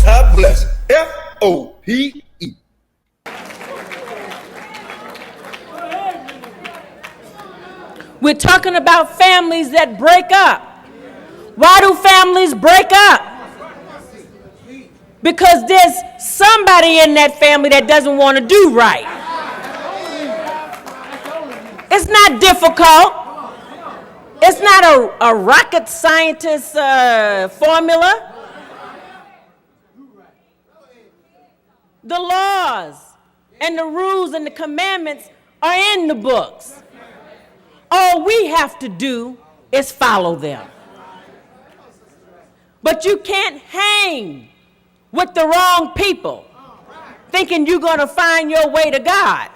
God bless. F.O.P.E. We're talking about families that break up. Why do families break up? Because there's somebody in that family that doesn't want to do right. It's not difficult. It's not a rocket scientist formula. The laws and the rules and the commandments are in the books. All we have to do is follow them. But you can't hang with the wrong people thinking you're going to find your way to God.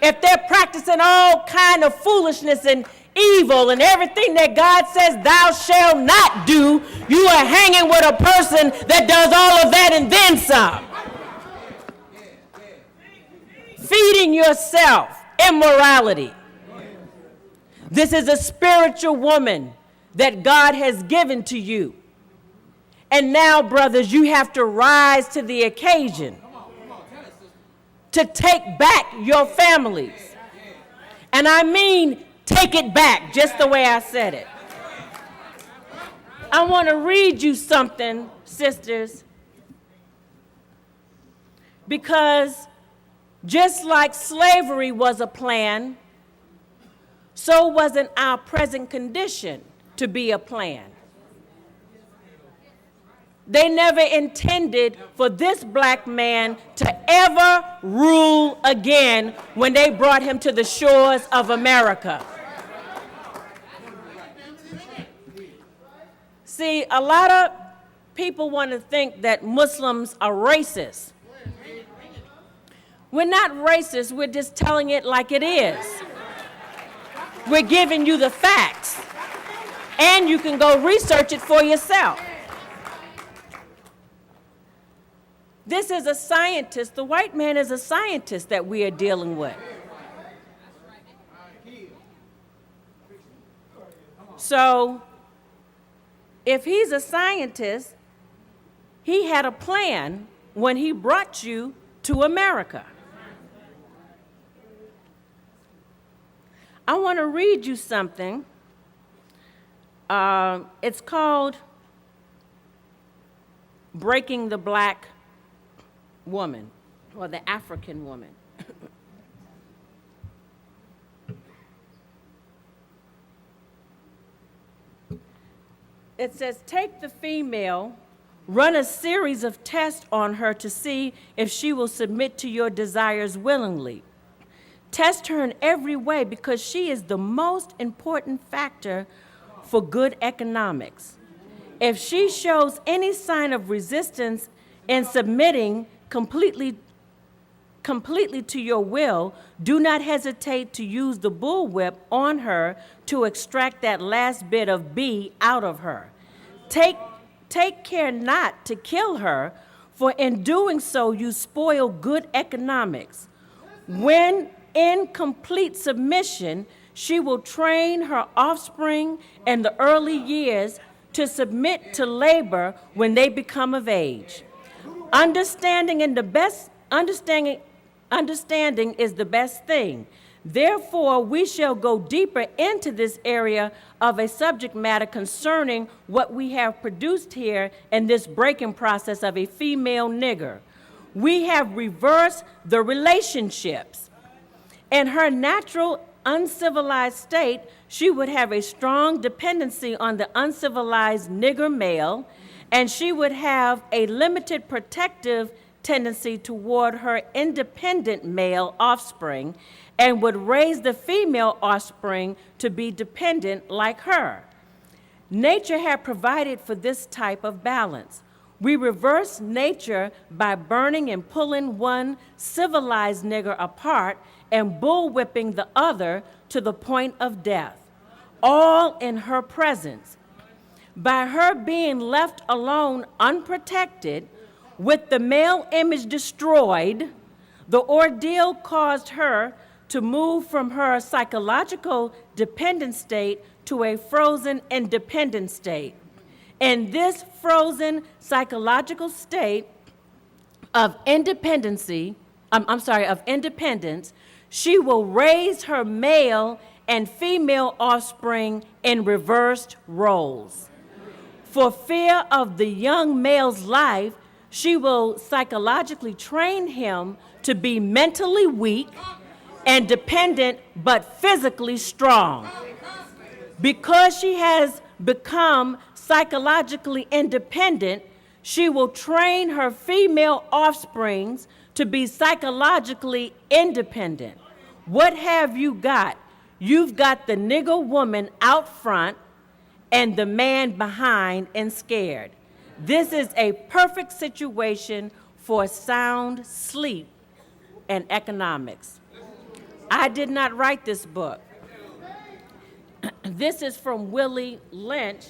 If they're practicing all kind of foolishness and evil and everything that God says thou shalt not do, you are hanging with a person that does all of that and then some. Feeding yourself immorality. This is a spiritual woman that God has given to you. And now, brothers, you have to rise to the occasion to take back your families. And I mean, take it back, just the way I said it. I want to read you something, sisters, because just like slavery was a plan, so wasn't our present condition to be a plan. They never intended for this black man to ever rule again when they brought him to the shores of America. See, a lot of people want to think that Muslims are racist. We're not racist, we're just telling it like it is. We're giving you the facts, and you can go research it for yourself. This is a scientist. The white man is a scientist that we are dealing with. So, if he's a scientist, he had a plan when he brought you to America. I want to read you something. It's called Breaking the Black Woman, or the African Woman. It says, take the female, run a series of tests on her to see if she will submit to your desires willingly. Test her in every way because she is the most important factor for good economics. If she shows any sign of resistance in submitting completely to your will, do not hesitate to use the bullwhip on her to extract that last bit of B out of her. Take care not to kill her, for in doing so you spoil good economics. When in complete submission, she will train her offspring in the early years to submit to labor when they become of age. Understanding is the best thing. Therefore, we shall go deeper into this area of a subject matter concerning what we have produced here in this breaking process of a female nigger. We have reversed the relationships. In her natural uncivilized state, she would have a strong dependency on the uncivilized nigger male, and she would have a limited protective tendency toward her independent male offspring, and would raise the female offspring to be dependent like her. Nature had provided for this type of balance. We reverse nature by burning and pulling one civilized nigger apart and bullwhipping the other to the point of death, all in her presence. By her being left alone unprotected, with the male image destroyed, the ordeal caused her to move from her psychological dependent state to a frozen independent state. In this frozen psychological state of independence, she will raise her male and female offspring in reversed roles. For fear of the young male's life, she will psychologically train him to be mentally weak and dependent but physically strong. Because she has become psychologically independent, she will train her female offsprings to be psychologically independent. What have you got? You've got the nigger woman out front and the man behind and scared. This is a perfect situation for sound sleep and economics. I did not write this book. This is from Willie Lynch,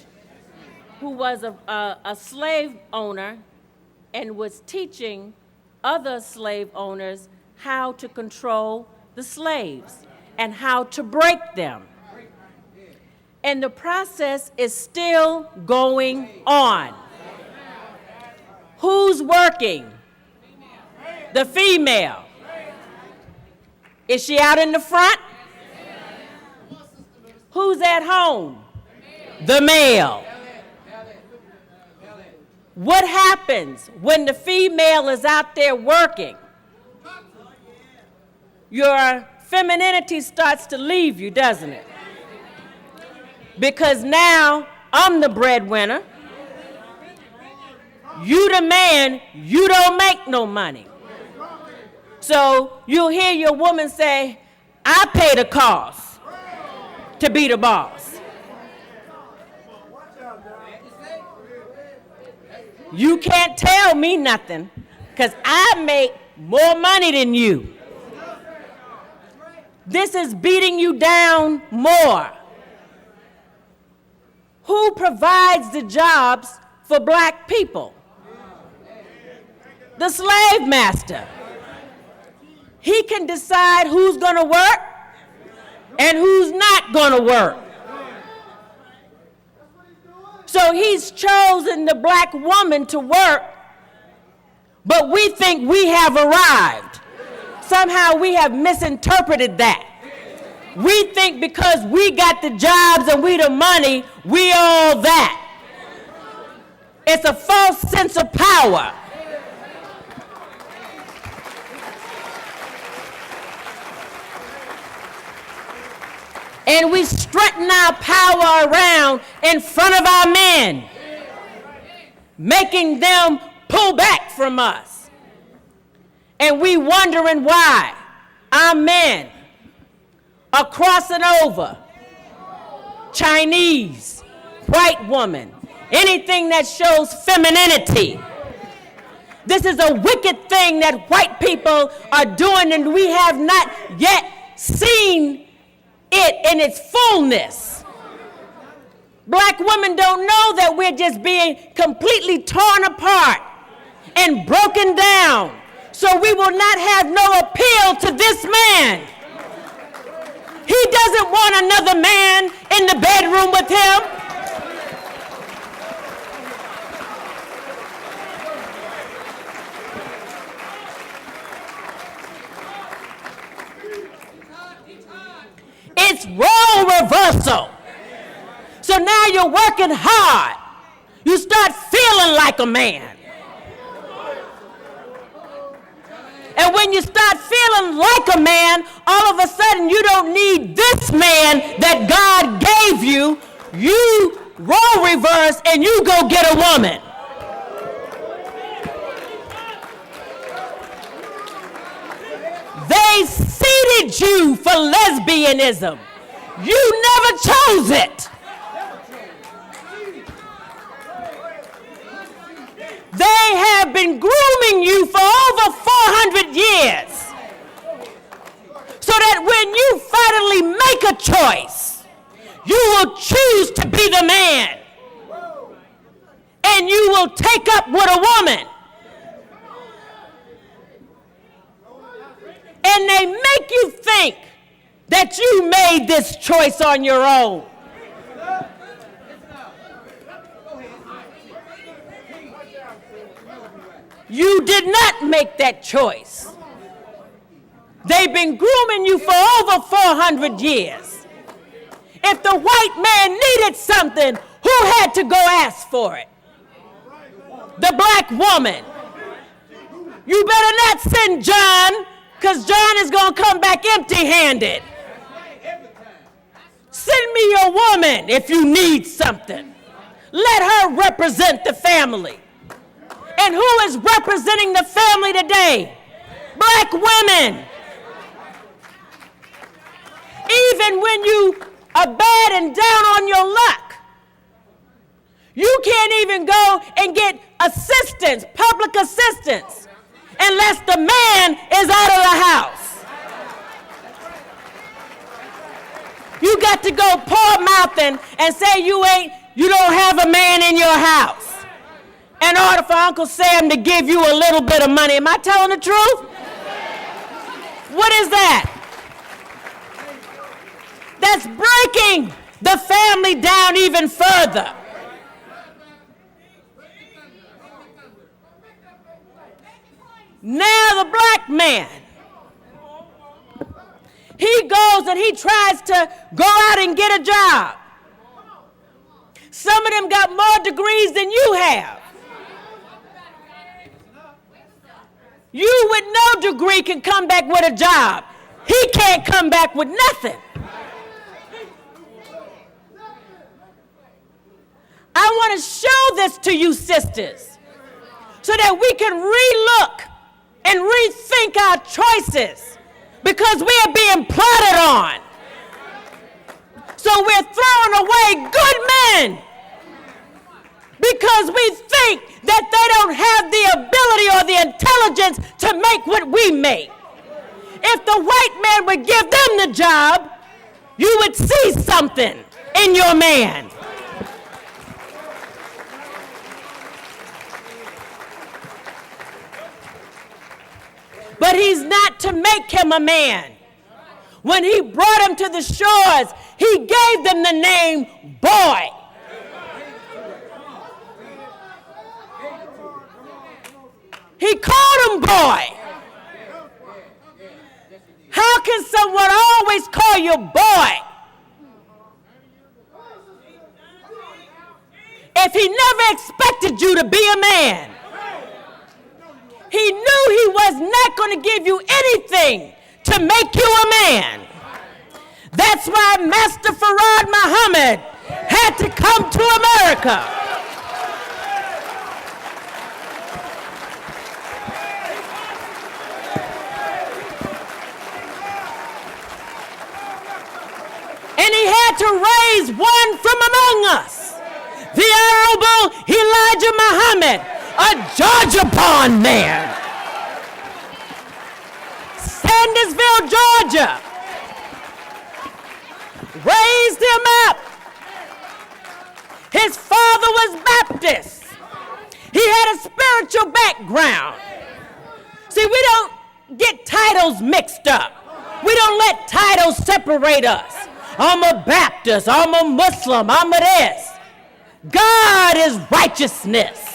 who was a slave owner and was teaching other slave owners how to control the slaves and how to break them. And the process is still going on. Who's working? The female. Is she out in the front? Who's at home? The male. What happens when the female is out there working? Your femininity starts to leave you, doesn't it? Because now I'm the breadwinner. You the man, you don't make no money. So you'll hear your woman say, I pay the cost to be the boss. You can't tell me nothing because I make more money than you. This is beating you down more. Who provides the jobs for black people? The slave master. He can decide who's going to work and who's not going to work. So he's chosen the black woman to work, but we think we have arrived. Somehow we have misinterpreted that. We think because we got the jobs and we the money, we all that. It's a false sense of power. And we strutting our power around in front of our men, making them pull back from us. And we wondering why our men are crossing over Chinese, white woman, anything that shows femininity. This is a wicked thing that white people are doing, and we have not yet seen it in its fullness. Black women don't know that we're just being completely torn apart and broken down. So we will not have no appeal to this man. He doesn't want another man in the bedroom with him. It's role reversal. So now you're working hard. You start feeling like a man. And when you start feeling like a man, all of a sudden you don't need this man that God gave you. You role reverse and you go get a woman. They seeded you for lesbianism. You never chose it. They have been grooming you for over 400 years. So that when you finally make a choice, you will choose to be the man. And you will take up with a woman. And they make you think that you made this choice on your own. You did not make that choice. They've been grooming you for over 400 years. If the white man needed something, who had to go ask for it? The black woman. You better not send John, because John is going to come back empty-handed. Send me your woman if you need something. Let her represent the family. And who is representing the family today? Black women. Even when you are bad and down on your luck, you can't even go and get assistance, public assistance, unless the man is out of the house. You got to go poor mouthing and say you don't have a man in your house in order for Uncle Sam to give you a little bit of money. Am I telling the truth? What is that? That's breaking the family down even further. Now the black man, he goes and he tries to go out and get a job. Some of them got more degrees than you have. You with no degree can come back with a job. He can't come back with nothing. I want to show this to you sisters so that we can relook and rethink our choices, because we are being plotted on. So we're throwing away good men because we think that they don't have the ability or the intelligence to make what we make. If the white man would give them the job, you would see something in your man. But he's not to make him a man. When he brought him to the shores, he gave them the name boy. He called him boy. How can someone always call you boy if he never expected you to be a man? He knew he was not going to give you anything to make you a man. That's why Master Farrakhan Muhammad had to come to America. And he had to raise one from among us, the Honorable Elijah Muhammad, a Georgia-born man. Sandersville, Georgia. Raised him up. His father was Baptist. He had a spiritual background. See, we don't get titles mixed up. We don't let titles separate us. I'm a Baptist, I'm a Muslim, I'm a this. God is righteousness.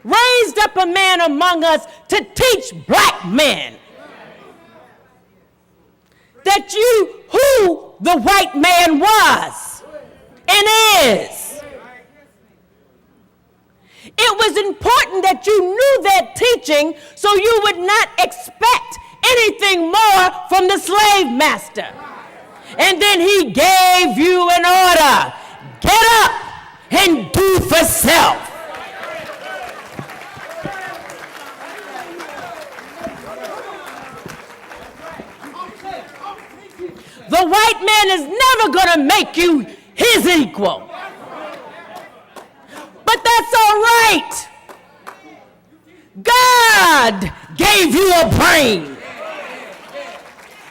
Raised up a man among us to teach black men that who the white man was and is. It was important that you knew that teaching so you would not expect anything more from the slave master. And then he gave you an order. Get up and do for self. The white man is never going to make you his equal. But that's all right. God gave you a brain.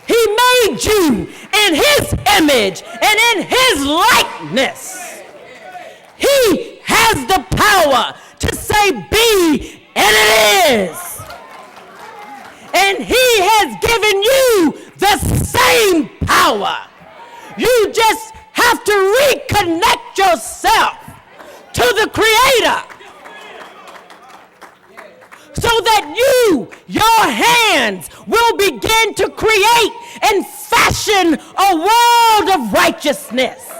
He made you in his image and in his likeness. He has the power to say be, and it is. And he has given you the same power. You just have to reconnect yourself to the Creator so that your hands will begin to create and fashion a world of righteousness.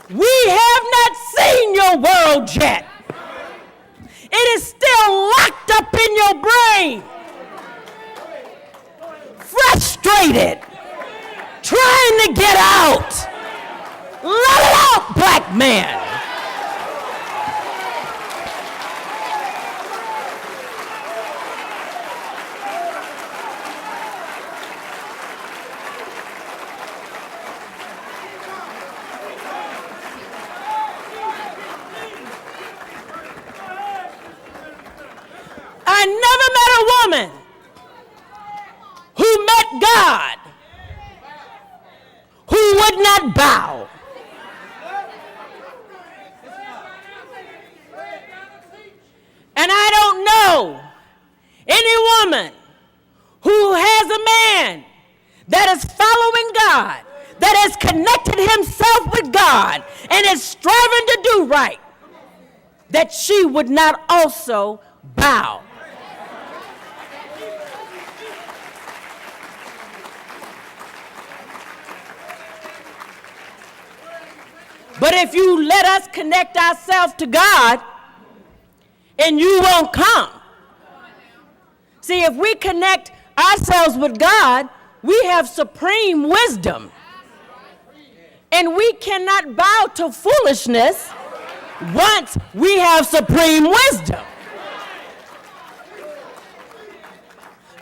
We have not seen your world yet. It is still locked up in your brain, frustrated, trying to get out. Let it out, black man. I never met a woman who met God who would not bow. And I don't know any woman who has a man that is following God, that has connected himself with God and is striving to do right, that she would not also bow. But if you let us connect ourselves to God, and you won't come. See, if we connect ourselves with God, we have supreme wisdom. And we cannot bow to foolishness once we have supreme wisdom.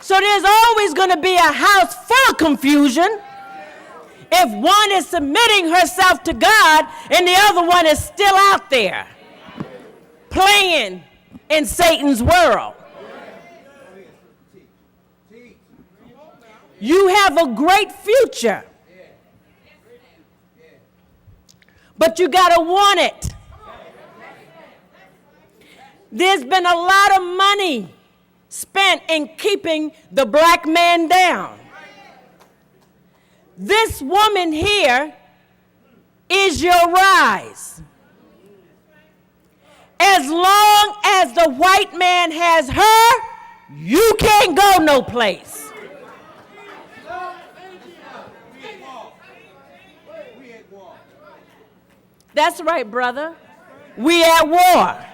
So there's always going to be a house full of confusion if one is submitting herself to God and the other one is still out there playing in Satan's world. You have a great future, but you got to want it. There's been a lot of money spent in keeping the black man down. This woman here is your rise. As long as the white man has her, you can't go no place. That's right, brother. We at war.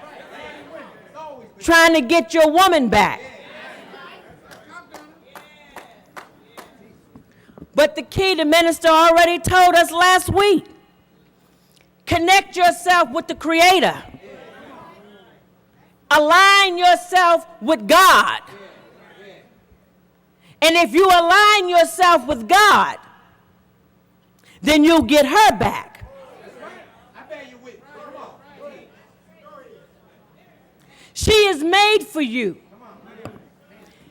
Trying to get your woman back. But the key, the minister already told us last week. Connect yourself with the Creator. Align yourself with God. And if you align yourself with God, then you'll get her back. She is made for you.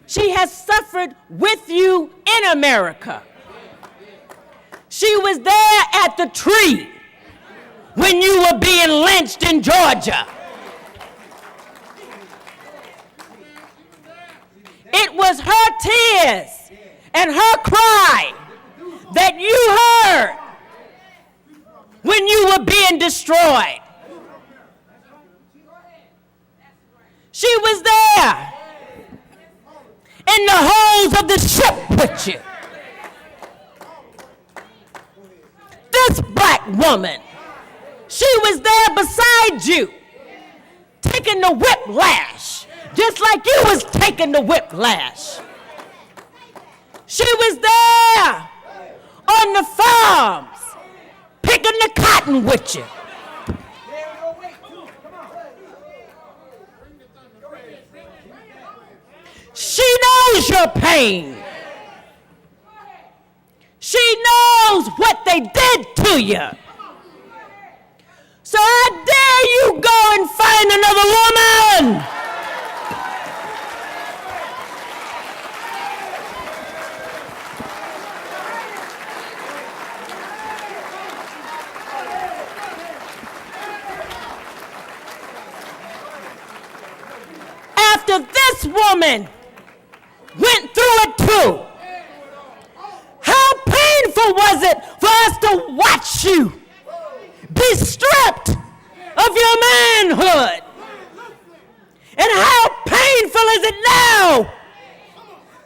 She has suffered with you in America. She was there at the tree when you were being lynched in Georgia. It was her tears and her cry that you heard when you were being destroyed. She was there in the holes of the ship with you. This black woman, she was there beside you, taking the whiplash, just like you was taking the whiplash. She was there on the farms, picking the cotton with you. She knows your pain. She knows what they did to you. So I dare you go and find another woman. After this woman went through it too, how painful painful was it for us to watch you be stripped of your manhood? And how painful is it now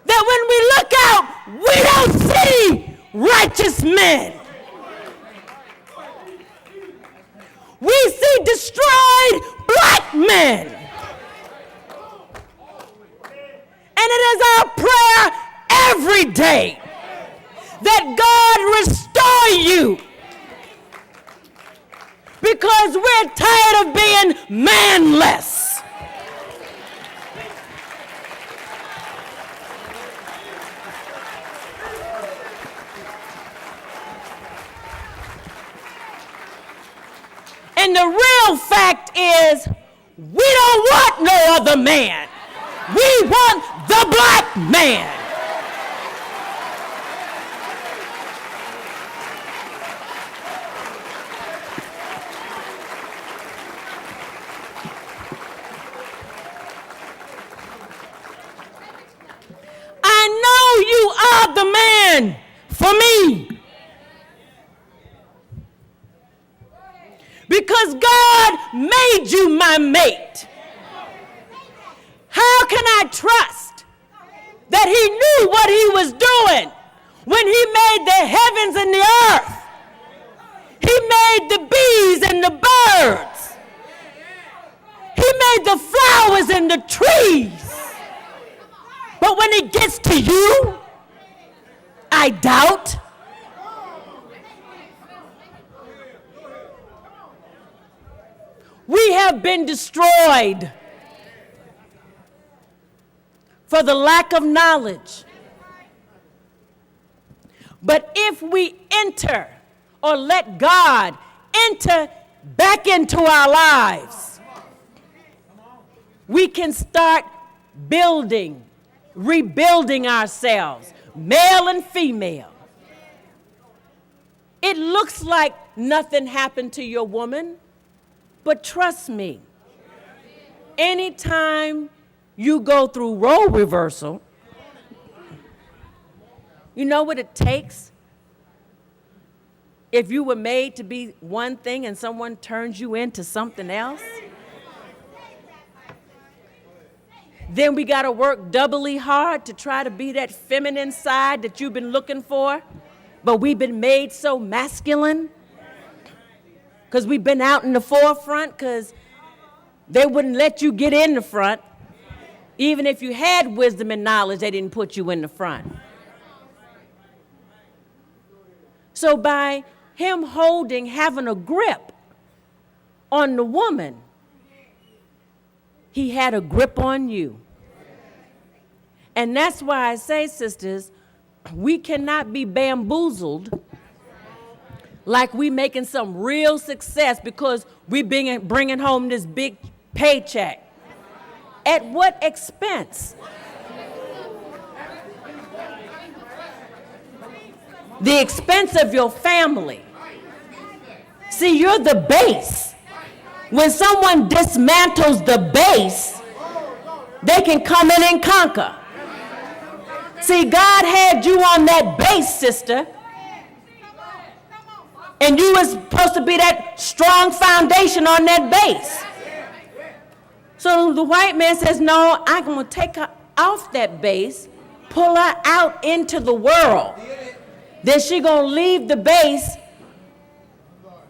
that when we look out, we don't see righteous men. We see destroyed black men. And it is our prayer every day that God restore you, because we're tired of being manless. And the real fact is, we don't want no other man. We want the black man. I know you are the man for me. Because God made you my mate. How can I trust that he knew what he was doing when he made the heavens and the earth? He made the bees and the birds. He made the flowers and the trees. But when it gets to you, I doubt. We have been destroyed for the lack of knowledge. But if we enter or let God enter back into our lives, we can start building, rebuilding ourselves, male and female. It looks like nothing happened to your woman. But trust me, anytime you go through role reversal, you know what it takes? If you were made to be one thing and someone turns you into something else, then we got to work doubly hard to try to be that feminine side that you've been looking for, but we've been made so masculine. Because we've been out in the forefront because they wouldn't let you get in the front. Even if you had wisdom and knowledge, they didn't put you in the front. So by him having a grip on the woman, he had a grip on you. And that's why I say, sisters, we cannot be bamboozled like we making some real success because we bringing home this big paycheck. At what expense? The expense of your family. See, you're the base. When someone dismantles the base, they can come in and conquer. See, God had you on that base, sister. And you were supposed to be that strong foundation on that base. So the white man says, no, I'm going to take her off that base, pull her out into the world. Then she's going to leave the base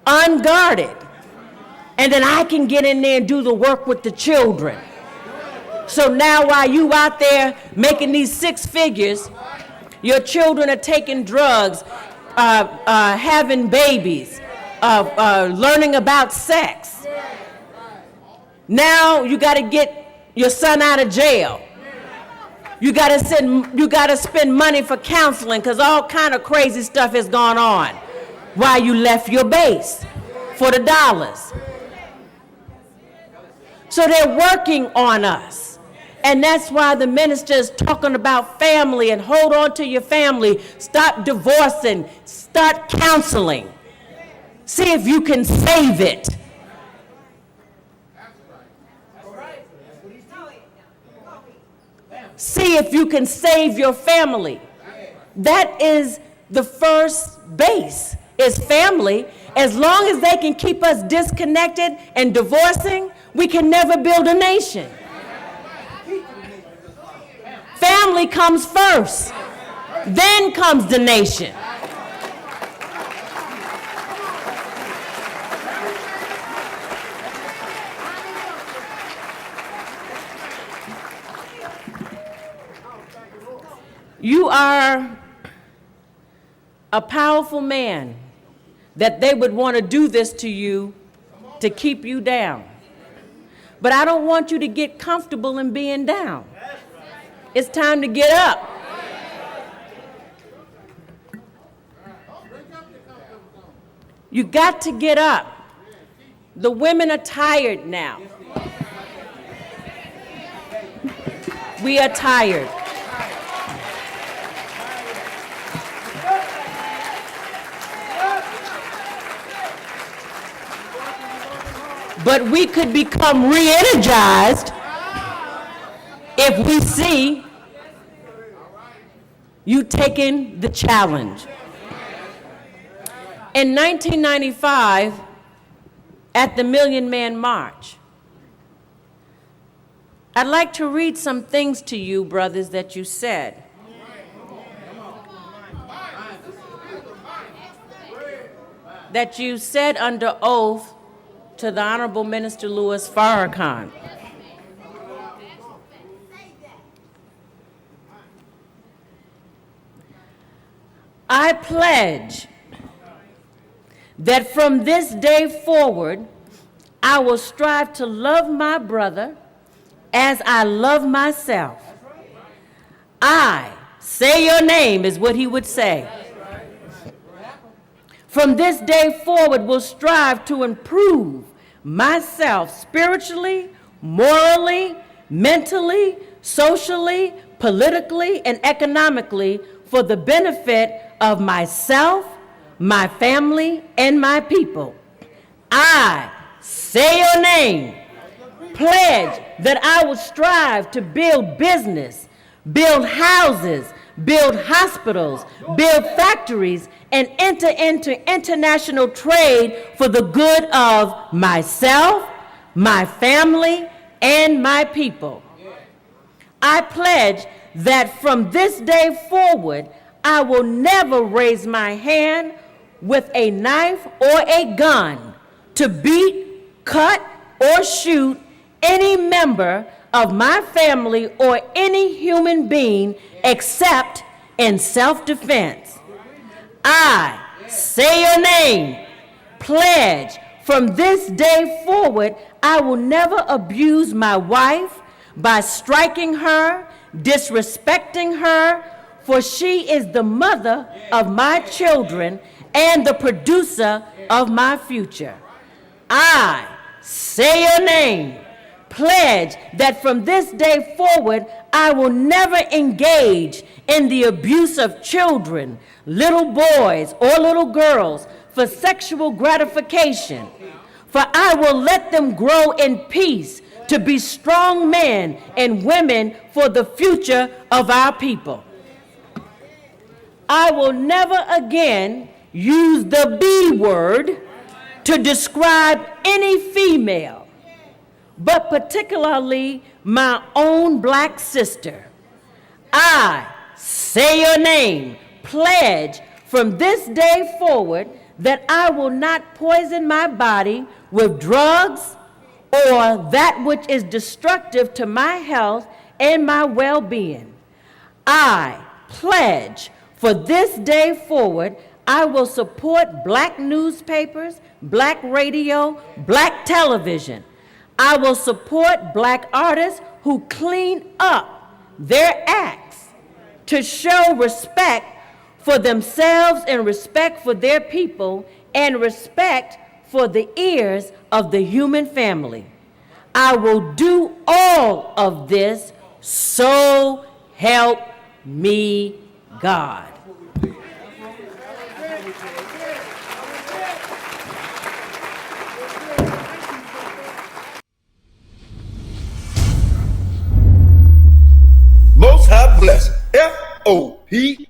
unguarded. And then I can get in there and do the work with the children. So now while you out there making these 6 figures, your children are taking drugs, having babies, learning about sex. Now you got to get your son out of jail. You got to spend money for counseling because all kind of crazy stuff has gone on while you left your base for the dollars. So they're working on us. And that's why the minister is talking about family and hold on to your family. Stop divorcing. Start counseling. See if you can save it. See if you can save your family. That is the first base is family. As long as they can keep us disconnected and divorcing, we can never build a nation. Family comes first, then comes the nation. You are a powerful man that they would want to do this to you to keep you down. But I don't want you to get comfortable in being down. It's time to get up. You got to get up. The women are tired now. We are tired. But we could become re-energized if we see you taking the challenge. In 1995, at the Million Man March, I'd like to read some things to you, brothers, that you said. That you said under oath to the Honorable Minister Louis Farrakhan. I pledge that from this day forward, I will strive to love my brother as I love myself. I, say your name is what he would say. From this day forward, will strive to improve myself spiritually, morally, mentally, socially, politically, and economically for the benefit of myself, my family, and my people. I, say your name, pledge that I will strive to build business, build houses, build hospitals, build factories, and enter into international trade for the good of myself, my family, and my people. I pledge that from this day forward, I will never raise my hand with a knife or a gun to beat, cut, or shoot any member of my family or any human being except in self-defense. I, say your name, pledge from this day forward, I will never abuse my wife by striking her, disrespecting her, for she is the mother of my children and the producer of my future. I, say your name, pledge that from this day forward, I will never engage in the abuse of children, little boys or little girls for sexual gratification, for I will let them grow in peace to be strong men and women for the future of our people. I will never again use the B word to describe any female, but particularly my own black sister. I, say your name, pledge from this day forward that I will not poison my body with drugs or that which is destructive to my health and my well-being. I pledge for this day forward, I will support black newspapers, black radio, black television. I will support black artists who clean up their acts to show respect for themselves and respect for their people and respect for the ears of the human family. I will do all of this, so help me God. Most High bless. F.O.P.E.